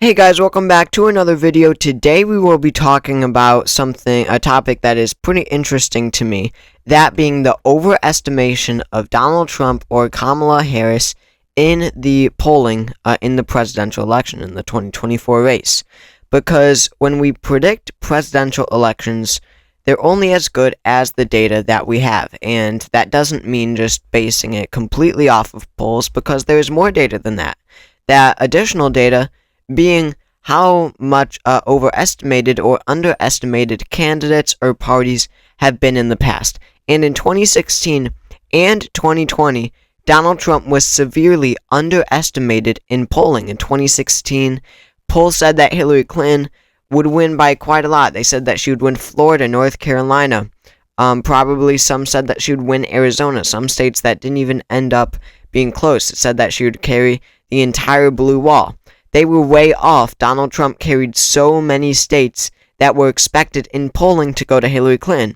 Hey guys, welcome back to another video. Today we will be talking about a topic that is pretty interesting to me, that being the overestimation of Donald Trump or Kamala Harris in the polling in the presidential election in the 2024 race. Because when we predict presidential elections, they're only as good as the data that we have, and that doesn't mean just basing it completely off of polls, because there's more data than that. That additional data being how much overestimated or underestimated candidates or parties have been in the past. And in 2016 and 2020, Donald Trump was severely underestimated in polling. In 2016, polls said that Hillary Clinton would win by quite a lot. They said that she would win Florida, North Carolina. Probably some said that she would win Arizona. Some states that didn't even end up being close. It said that she would carry the entire blue wall. They were way off. Donald Trump carried so many states that were expected in polling to go to Hillary Clinton.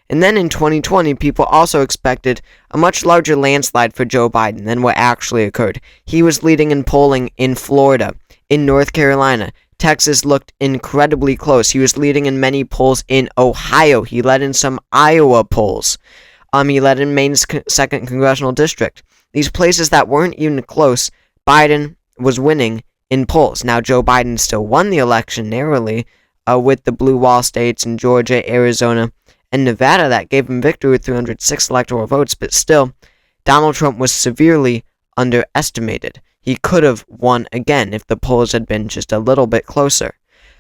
And then in 2020, people also expected a much larger landslide for Joe Biden than what actually occurred. He was leading in polling in Florida, in North Carolina. Texas looked incredibly close. He was leading in many polls in Ohio. He led in some Iowa polls. He led in Maine's 2nd Congressional District. These places that weren't even close, Biden was winning in polls. Now, Joe Biden still won the election narrowly with the blue wall states in Georgia, Arizona, and Nevada that gave him victory with 306 electoral votes, but still, Donald Trump was severely underestimated. He could have won again if the polls had been just a little bit closer.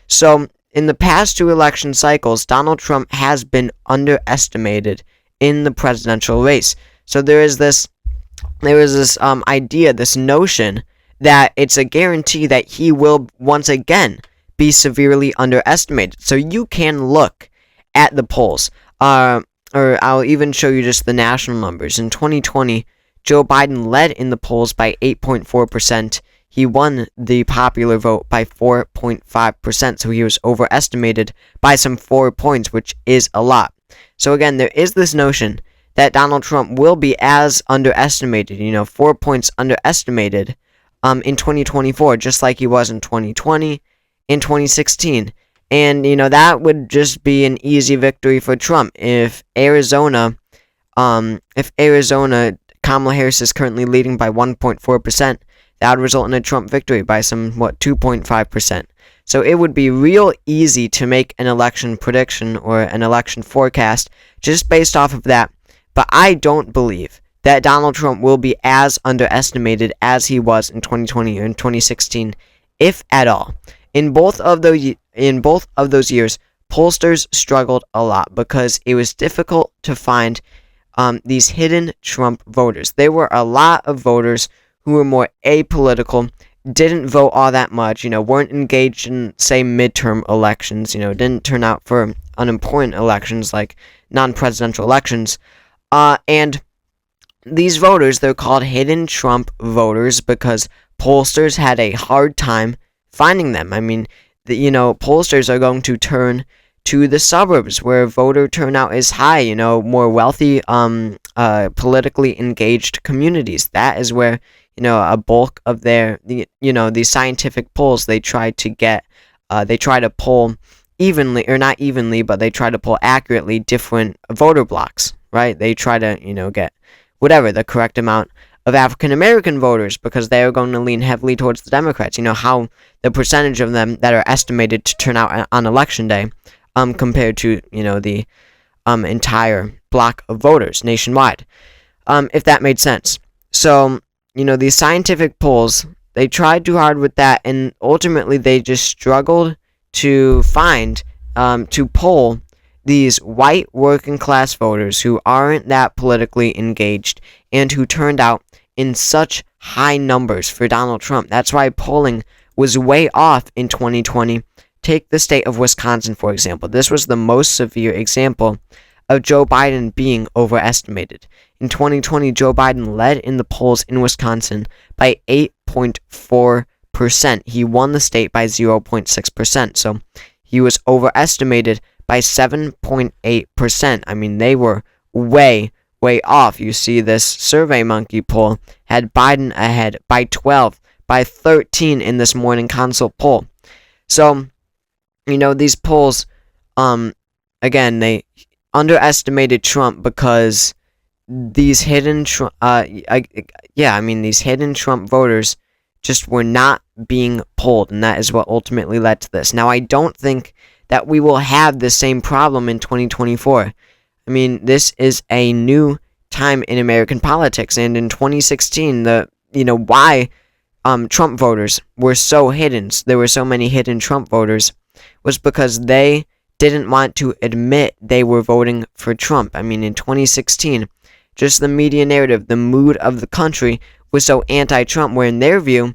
So, in the past two election cycles, Donald Trump has been underestimated in the presidential race. So there is this idea, this notion that it's a guarantee that he will once again be severely underestimated. So you can look at the polls, or I'll even show you just the national numbers. In 2020, Joe Biden led in the polls by 8.4%. He won the popular vote by 4.5%, so he was overestimated by some 4 points, which is a lot. So again, there is this notion that Donald Trump will be as underestimated, 4 points underestimated, in 2024, just like he was in 2020, in 2016. And, that would just be an easy victory for Trump. If Arizona, Kamala Harris is currently leading by 1.4%, that would result in a Trump victory by 2.5%. So it would be real easy to make an election prediction or an election forecast just based off of that. But I don't believe that Donald Trump will be as underestimated as he was in 2020 or in 2016, if at all. In both of those years, pollsters struggled a lot because it was difficult to find these hidden Trump voters. There were a lot of voters who were more apolitical, didn't vote all that much, weren't engaged in, say, midterm elections, didn't turn out for unimportant elections like non-presidential elections, and these voters, they're called hidden Trump voters because pollsters had a hard time finding them. I mean, pollsters are going to turn to the suburbs where voter turnout is high, more wealthy, politically engaged communities. That is where, a bulk of these scientific polls, they try to poll evenly, or not evenly, but they try to poll accurately different voter blocks, right? They try to, get the correct amount of African American voters because they are going to lean heavily towards the Democrats. How the percentage of them that are estimated to turn out on election day, compared to the entire block of voters nationwide, if that made sense. So these scientific polls, they tried too hard with that, and ultimately they just struggled to find to poll these white working class voters who aren't that politically engaged and who turned out in such high numbers for Donald Trump. That's why polling was way off in 2020. Take the state of Wisconsin, for example. This was the most severe example of Joe Biden being overestimated. In 2020, Joe Biden led in the polls in Wisconsin by 8.4%. He won the state by 0.6%. So he was overestimated by 7.8%. I mean, they were way off. You see, this SurveyMonkey poll had Biden ahead by 12, by 13 in this morning consult poll. So, these polls, um, again, they underestimated Trump because these hidden Trump, these hidden Trump voters just were not being polled, and that is what ultimately led to this. Now, I don't think that we will have the same problem in 2024. I mean, this is a new time in American politics, and in 2016, why Trump voters were so hidden, there were so many hidden Trump voters, was because they didn't want to admit they were voting for Trump. I mean, in 2016, just the media narrative, the mood of the country was so anti-Trump, where in their view,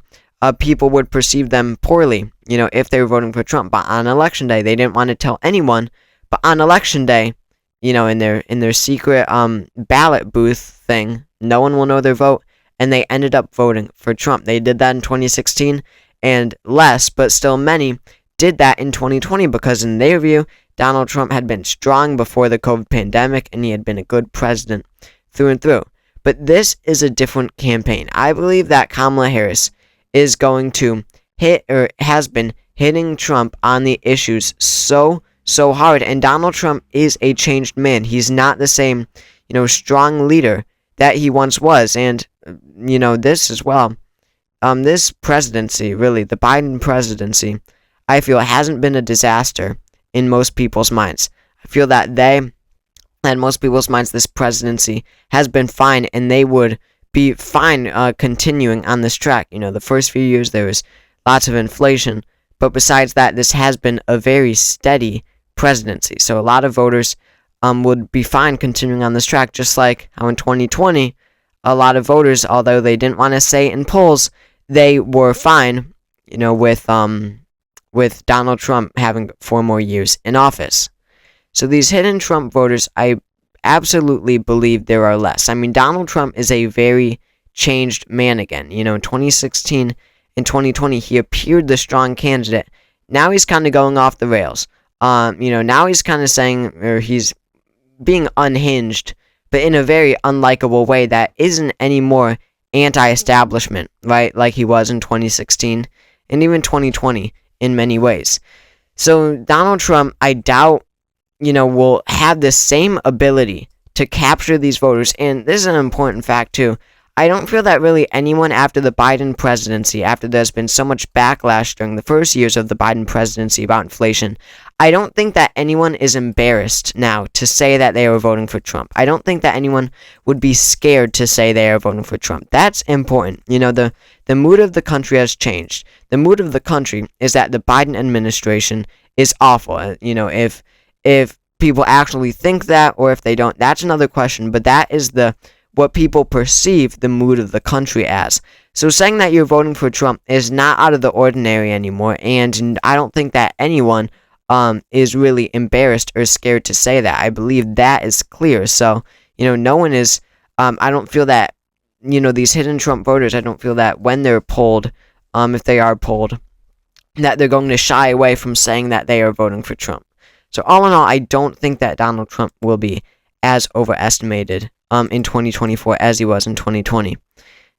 people would perceive them poorly, if they were voting for Trump. But on election day, they didn't want to tell anyone. But on election day, in their secret ballot booth thing, no one will know their vote, and they ended up voting for Trump. They did that in 2016, and less, but still many, did that in 2020 because in their view, Donald Trump had been strong before the COVID pandemic, and he had been a good president through and through. But this is a different campaign. I believe that Kamala Harris is going to hit, or has been hitting Trump on the issues so hard. And Donald Trump is a changed man. He's not the same, strong leader that he once was. And, this as well. This presidency, really, the Biden presidency, I feel hasn't been a disaster in most people's minds. I feel that in most people's minds, this presidency has been fine, and they would be fine continuing on this track. The first few years there was lots of inflation, but besides that, this has been a very steady presidency. So a lot of voters would be fine continuing on this track, just like how in 2020, a lot of voters, although they didn't want to say it in polls, they were fine, with Donald Trump having 4 more years in office. So these hidden Trump voters, I absolutely believe there are less. I mean, Donald Trump is a very changed man again. In 2016 and 2020, he appeared the strong candidate. Now he's kind of going off the rails. Now he's kind of saying, or he's being unhinged, but in a very unlikable way that isn't any more anti-establishment, right? Like he was in 2016 and even 2020 in many ways. So Donald Trump, I doubt, will have the same ability to capture these voters. And this is an important fact, too. I don't feel that really anyone after the Biden presidency, after there's been so much backlash during the first years of the Biden presidency about inflation, I don't think that anyone is embarrassed now to say that they are voting for Trump. I don't think that anyone would be scared to say they are voting for Trump. That's important. The mood of the country has changed. The mood of the country is that the Biden administration is awful. If people actually think that, or if they don't, that's another question. But that is what people perceive the mood of the country as. So saying that you're voting for Trump is not out of the ordinary anymore, and I don't think that anyone is really embarrassed or scared to say that. I believe that is clear. So, no one is, I don't feel that, these hidden Trump voters, I don't feel that when they're polled, if they are polled, that they're going to shy away from saying that they are voting for Trump. So all in all, I don't think that Donald Trump will be as overestimated in 2024 as he was in 2020.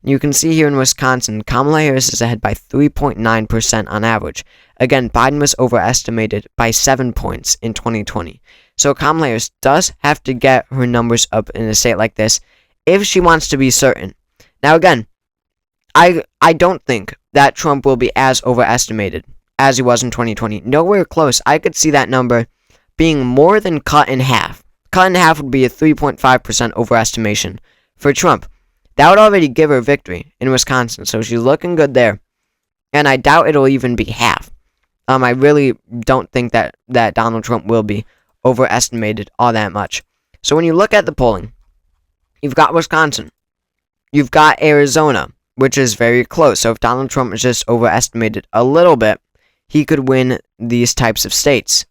You can see here in Wisconsin, Kamala Harris is ahead by 3.9% on average. Again, Biden was overestimated by 7 points in 2020. So Kamala Harris does have to get her numbers up in a state like this if she wants to be certain. Now again, I don't think that Trump will be as overestimated as he was in 2020. Nowhere close. I could see that number being more than cut in half. Cut in half would be a 3.5% overestimation for Trump. That would already give her victory in Wisconsin, so she's looking good there. And I doubt it'll even be half. I really don't think that Donald Trump will be overestimated all that much. So when you look at the polling, you've got Wisconsin. You've got Arizona, which is very close. So if Donald Trump is just overestimated a little bit, he could win these types of states.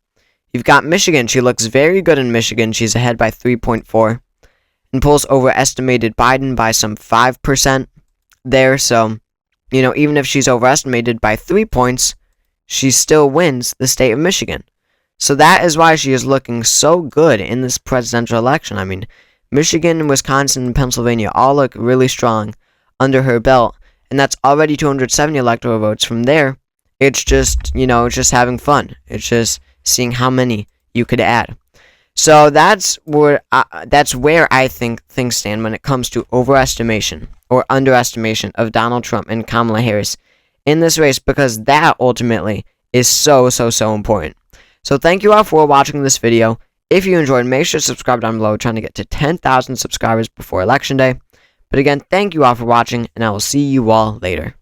You've got Michigan. She looks very good in Michigan. She's ahead by 3.4. And polls overestimated Biden by some 5% there. So, even if she's overestimated by 3 points, she still wins the state of Michigan. So that is why she is looking so good in this presidential election. I mean, Michigan, Wisconsin, and Pennsylvania all look really strong under her belt. And that's already 270 electoral votes from there. It's just, just having fun. It's just seeing how many you could add. So that's where I think things stand when it comes to overestimation or underestimation of Donald Trump and Kamala Harris in this race, because that ultimately is so important. So thank you all for watching this video. If you enjoyed, make sure to subscribe down below. We're trying to get to 10,000 subscribers before Election Day. But again, thank you all for watching, and I will see you all later.